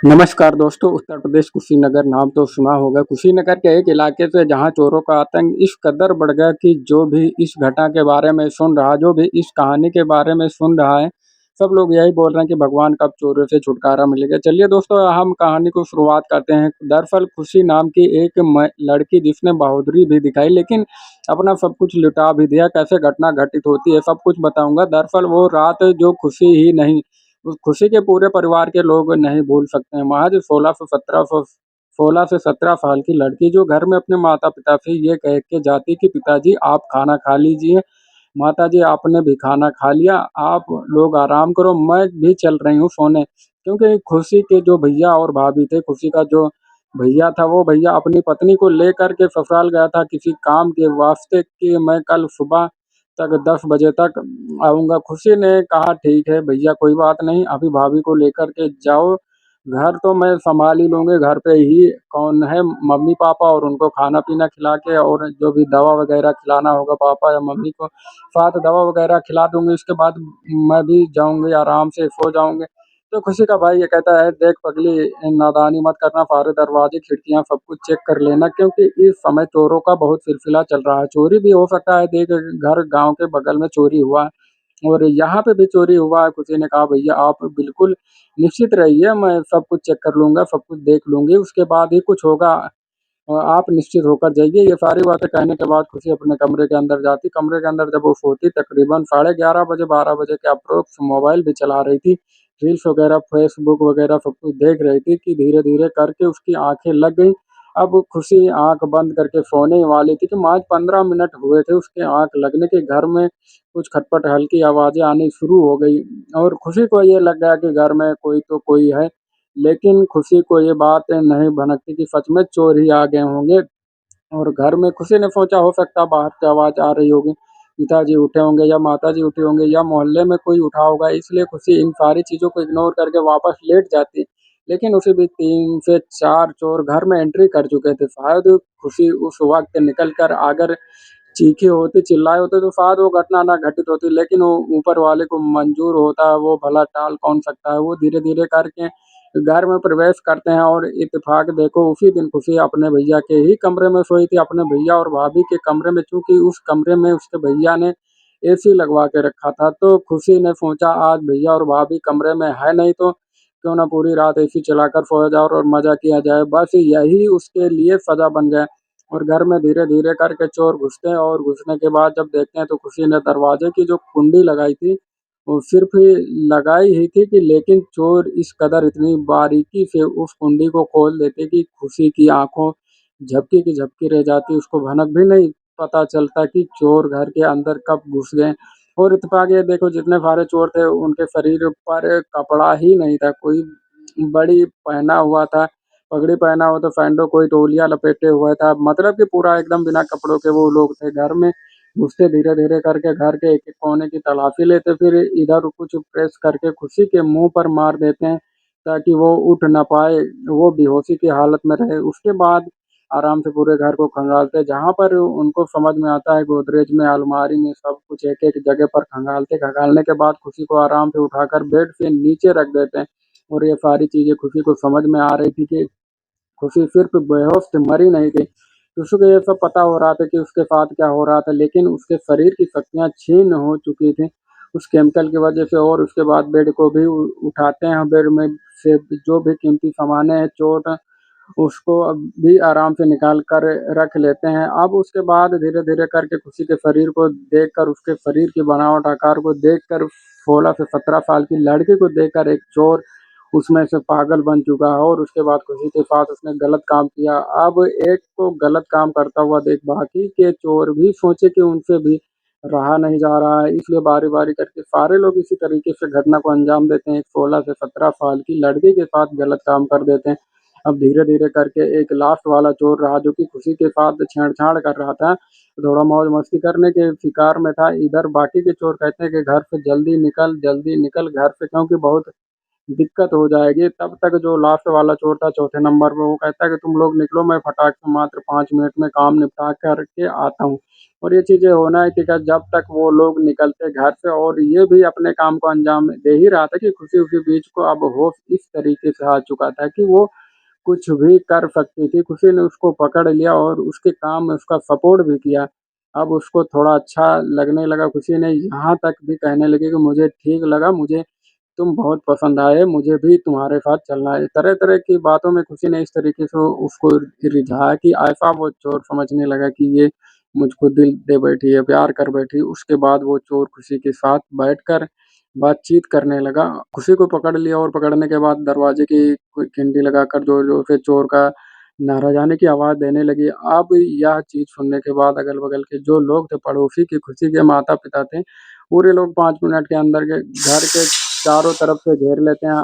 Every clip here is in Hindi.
नमस्कार दोस्तों, उत्तर प्रदेश कुशीनगर नाम तो सुना होगा। कुशीनगर के एक इलाके से जहाँ चोरों का आतंक इस कदर बढ़ गया कि जो भी इस घटना के बारे में सुन रहा, जो भी इस कहानी के बारे में सुन रहा है, सब लोग यही बोल रहे हैं कि भगवान कब चोरों से छुटकारा मिलेगा। चलिए दोस्तों, हम कहानी को शुरुआत करते हैं। दरअसल खुशी नाम की एक लड़की जिसने बहादुरी भी दिखाई लेकिन अपना सब कुछ लुटा भी दिया। कैसे घटना घटित होती है सब कुछ बताऊँगा। दरअसल वो रात जो खुशी ही नहीं, उस खुशी के पूरे परिवार के लोग नहीं भूल सकते हैं। महज 16 से 17 साल की लड़की जो घर में अपने माता-पिता से ये कह के जाती कि पिताजी आप खाना खा लीजिए, माताजी आपने भी खाना खा लिया, आप लोग आराम करो, मैं भी चल रही हूँ सोने। क्योंकि खुशी के जो भैया और भाभी थे, खुशी का जो भैया था वो भैया अपनी पत्नी को लेकर के ससुराल गया था किसी काम के वास्ते कि मैं कल सुबह तक 10 बजे तक आऊँगा। खुशी ने कहा ठीक है भैया कोई बात नहीं, अभी भाभी को लेकर के जाओ, घर तो मैं सँभाल ही लूँगी, घर पे ही कौन है मम्मी-पापा और उनको खाना-पीना खिला के और जो भी दवा वगैरह खिलाना होगा पापा या मम्मी को, साथ दवा वगैरह खिला दूँगी, उसके बाद मैं भी जाऊँगी आराम से सो जाऊँगी। तो खुशी का भाई ये कहता है देख पगली नादानी मत करना, सारे दरवाजे, खिड़कियाँ सब कुछ चेक कर लेना क्योंकि इस समय चोरों का बहुत सिलसिला चल रहा है। चोरी भी हो सकता है देख घर गाँव के बगल में चोरी हुआ है और यहाँ पे भी चोरी हुआ है। खुशी ने कहा भैया आप बिल्कुल निश्चित रहिए, मैं सब कुछ चेक कर लूँगा, सब कुछ देख लूँगी, उसके बाद ही कुछ होगा। आप निश्चिंत होकर जाइए। ये सारी बातें कहने के बाद खुशी अपने कमरे के अंदर जाती। कमरे के अंदर जब वो सोती तकरीबन साढ़े 11 बजे 12 बजे के अप्रोक्स मोबाइल भी चला रही थी। रील्स वगैरह, फ़ेसबुक वगैरह सब कुछ देख रही थी कि धीरे-धीरे करके उसकी आँखें लग गईं। अब खुशी आँख बंद करके सोने ही वाली थी कि महज़ 15 मिनट हुए थे उसके आँख लगने के। घर में कुछ खटपट हल्की आवाज़ें आनी शुरू हो गई और खुशी को ये लग गया कि घर में कोई तो कोई है। लेकिन खुशी को ये बात नहीं भनकती कि सच में चोर ही आ गए होंगे और घर में खुशी ने सोचा हो सकता है बाहर से आवाज़ आ रही होगी, पिताजी उठे होंगे या माताजी उठी होंगी या मोहल्ले में कोई उठा होगा, इसलिए खुशी इन सारी चीज़ों को इग्नोर करके वापस लेट जाती। लेकिन उसी बीच 3 से 4 चोर घर में एंट्री कर चुके थे। शायद खुशी उस वक़्त निकल कर अगर चीखे होते, चिल्लाए होते तो शायद वो घटना ना घटित होती, लेकिन वो ऊपर वाले को मंज़ूर होता है, वो भला टाल कौन सकता है। वो धीरे-धीरे करके घर में प्रवेश करते हैं और इत्तेफ़ाक देखो उसी दिन खुशी अपने भैया के ही कमरे में सोई थी, अपने भैया और भाभी के कमरे में, चूँकि उस कमरे में उसके भैया ने एसी लगवा के रखा था। तो खुशी ने सोचा आज भैया और भाभी कमरे में है नहीं तो क्यों ना पूरी रात एसी चलाकर सोया जाए और मज़ा किया जाए। बस यही उसके लिए सज़ा बन गया। और घर में धीरे-धीरे करके चोर घुसते हैं और घुसने के बाद जब देखते हैं तो खुशी ने दरवाजे की जो कुंडी लगाई थी, वो सिर्फ़ लगाई ही थी कि लेकिन चोर इस कदर इतनी बारीकी से उस कुंडी को खोल देते कि खुशी की आँखों झपकी की झपकी रह जाती, उसको भनक भी नहीं पता चलता कि चोर घर के अंदर कब घुस गए। और इत्तेफ़ाक ये देखो जितने सारे चोर थे उनके शरीर पर कपड़ा ही नहीं था, कोई बड़ी पहना हुआ था, पगड़ी पहना हुआ था, सैंडो कोई तौलिया लपेटे हुआ था, मतलब कि पूरा एकदम बिना कपड़ों के वो लोग थे। घर में घुसते धीरे-धीरे करके घर के एक-एक कोने की तलाशी लेते, फिर इधर कुछ प्रेस करके खुशी के मुँह पर मार देते हैं, ताकि वो उठ ना पाए, वो बेहोशी की हालत में रहे। उसके बाद आराम से पूरे घर को खंगालते हैं, जहाँ पर उनको समझ में आता है गोदरेज में, अलमारी में सब कुछ एक-एक जगह पर खंगालने के बाद खुशी को आराम से उठाकर बेड से नीचे रख देते हैं। और ये सारी चीज़ें खुशी को समझ में आ रही थी कि खुशी सिर्फ़ बेहोश थी, मरी नहीं थी। खुशी को ये सब पता हो रहा था कि उसके साथ क्या हो रहा था, लेकिन उसके शरीर की शक्तियाँ क्षीण हो चुकी थी, उस केमिकल की वजह से। और उसके बाद बेड को भी उठाते हैं, बेड में से जो भी कीमती सामानें हैं, चोट उसको अब भी आराम से निकाल कर रख लेते हैं। अब उसके बाद धीरे-धीरे करके खुशी के शरीर को देखकर, उसके शरीर की बनावट, आकार को देखकर, 16 से 17 साल की लड़की को देखकर एक चोर उसमें से पागल बन चुका है और उसके बाद खुशी के साथ उसने गलत काम किया। अब एक को गलत काम करता हुआ देख बाकी के चोर भी सोचे कि उनसे भी रहा नहीं जा रहा है, इसलिए बारी-बारी करके सारे लोग इसी तरीके से घटना को अंजाम देते हैं। एक 16 से 17 साल की लड़की के साथ गलत काम कर देते हैं। अब धीरे-धीरे करके एक लास्ट वाला चोर रहा जो कि खुशी के साथ छेड़छाड़ कर रहा था, थोड़ा मौज-मस्ती करने के फिकार में था। इधर बाकी के चोर कहते हैं कि घर से जल्दी निकल घर से, क्योंकि बहुत दिक्कत हो जाएगी। तब तक जो लास्ट वाला चोर था चौथे नंबर पे, वो कहता है कि तुम लोग निकलो, मैं फटाक से मात्र 5 मिनट में काम निपटा करके आता हूँ। और ये चीजें होना ही थी कि जब तक वो लोग निकलते घर से, और ये भी अपने काम को अंजाम दे ही रहा था कि खुशी उसी बीच को अब होश इस तरीके से आ चुका था कि वो कुछ भी कर सकती थी। खुशी ने उसको पकड़ लिया और उसके काम में उसका सपोर्ट भी किया। अब उसको थोड़ा अच्छा लगने लगा। खुशी ने यहाँ तक भी कहने लगी कि मुझे ठीक लगा, मुझे तुम बहुत पसंद आए, मुझे भी तुम्हारे साथ चलना है। तरह-तरह की बातों में खुशी ने इस तरीके से उसको रिझाया कि ऐसा वो चोर समझने लगा कि ये मुझको दिल दे बैठी है, प्यार कर बैठी। उसके बाद वो चोर खुशी के साथ बैठकर बातचीत करने लगा। खुशी को पकड़ लिया और पकड़ने के बाद दरवाजे की कोई किंडी लगाकर ज़ोर-ज़ोर से चोर का नारा जाने की आवाज़ देने लगी। अब यह चीज़ सुनने के बाद अगल-बगल के जो लोग थे, पड़ोसी के खुशी के माता-पिता थे, पूरे लोग 5 मिनट के अंदर के घर के चारों तरफ से घेर लेते हैं।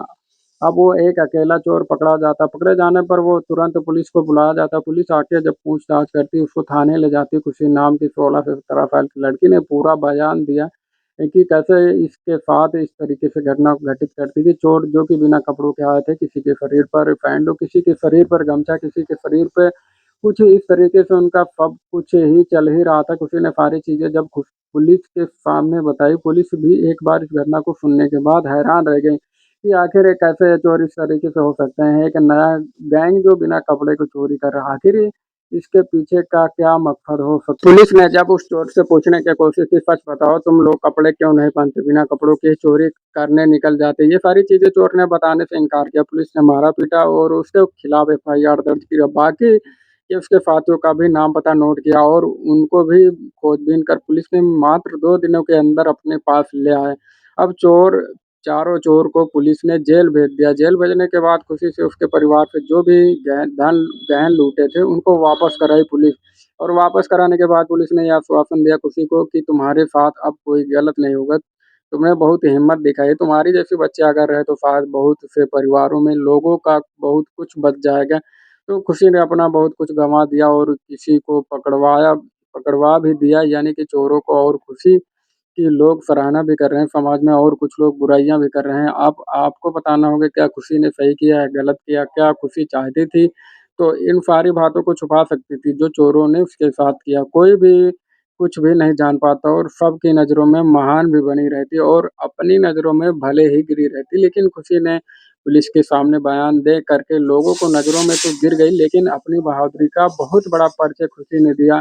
अब वो एक अकेला चोर पकड़ा जाता, पकड़े जाने पर वो तुरंत पुलिस को बुलाया जाता। पुलिस आके जब पूछताछ करती, उसको थाने ले जाती। खुशी नाम की 16 से 17 साल की लड़की ने पूरा बयान दिया कि कैसे इसके साथ इस तरीके से घटना घटित करती थी। चोर जो कि बिना कपड़ों के आए थे, किसी के शरीर पर सैंडो, किसी के शरीर पर गमछा, किसी के शरीर पे कुछ इस तरीके से उनका सब कुछ ही चल ही रहा था। किसी ने सारी चीज़ें जब पुलिस के सामने बताई, पुलिस भी एक बार इस घटना को सुनने के बाद हैरान रह गई कि आखिर ये कैसे चोर इस तरीके से हो सकते हैं। एक नया गैंग जो बिना कपड़े को चोरी कर रहा है, आखिर इसके पीछे का क्या मकसद हो सकता है। पुलिस ने जब उस चोर से पूछने की कोशिश की, सच बताओ तुम लोग कपड़े क्यों नहीं पहनते, बिना कपड़ों के चोरी करने निकल जाते। ये सारी चीज़ें चोर ने बताने से इनकार किया। पुलिस ने मारा-पीटा और उसके खिलाफ एफआईआर दर्ज की। बाकी के उसके साथियों का भी नाम पता नोट किया और उनको भी खोजबीन कर पुलिस ने मात्र 2 दिनों के अंदर अपने पास ले आए। अब चारों चोर को पुलिस ने जेल भेज दिया। जेल भेजने के बाद खुशी से उसके परिवार से जो भी गहन लूटे थे, उनको वापस कराई पुलिस। और वापस कराने के बाद पुलिस ने यह आश्वासन दिया खुशी को कि तुम्हारे साथ अब कोई गलत नहीं होगा। तुमने बहुत हिम्मत दिखाई। तुम्हारी जैसे बच्चे अगर रहे तो शायद बहुत से परिवारों में लोगों का बहुत कुछ बच जाएगा। तो खुशी ने अपना बहुत कुछ गँवा दिया और किसी को पकड़वा भी दिया, यानी कि चोरों को। और खुशी की लोग सराहना भी कर रहे हैं समाज में, और कुछ लोग बुराइयाँ भी कर रहे हैं। अब आपको बताना होगा क्या खुशी ने सही किया है, गलत किया? क्या खुशी चाहती थी तो इन सारी बातों को छुपा सकती थी जो चोरों ने उसके साथ किया? कोई भी कुछ भी नहीं जान पाता और सबकी नज़रों में महान भी बनी रहती और अपनी नज़रों में भले ही गिरी रहती। लेकिन खुशी ने पुलिस के सामने बयान दे करके लोगों को नज़रों में तो गिर गई, लेकिन अपनी बहादुरी का बहुत बड़ा परिचय खुशी ने दिया।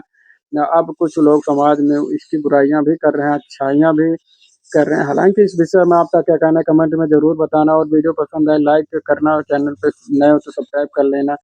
अब कुछ लोग समाज में इसकी बुराइयाँ भी कर रहे हैं, अच्छाइयाँ भी कर रहे हैं। हालाँकि इस विषय में आपका क्या कहना है कमेंट में ज़रूर बताना, और वीडियो पसंद आए लाइक करना और चैनल पे नए हो तो सब्सक्राइब कर लेना।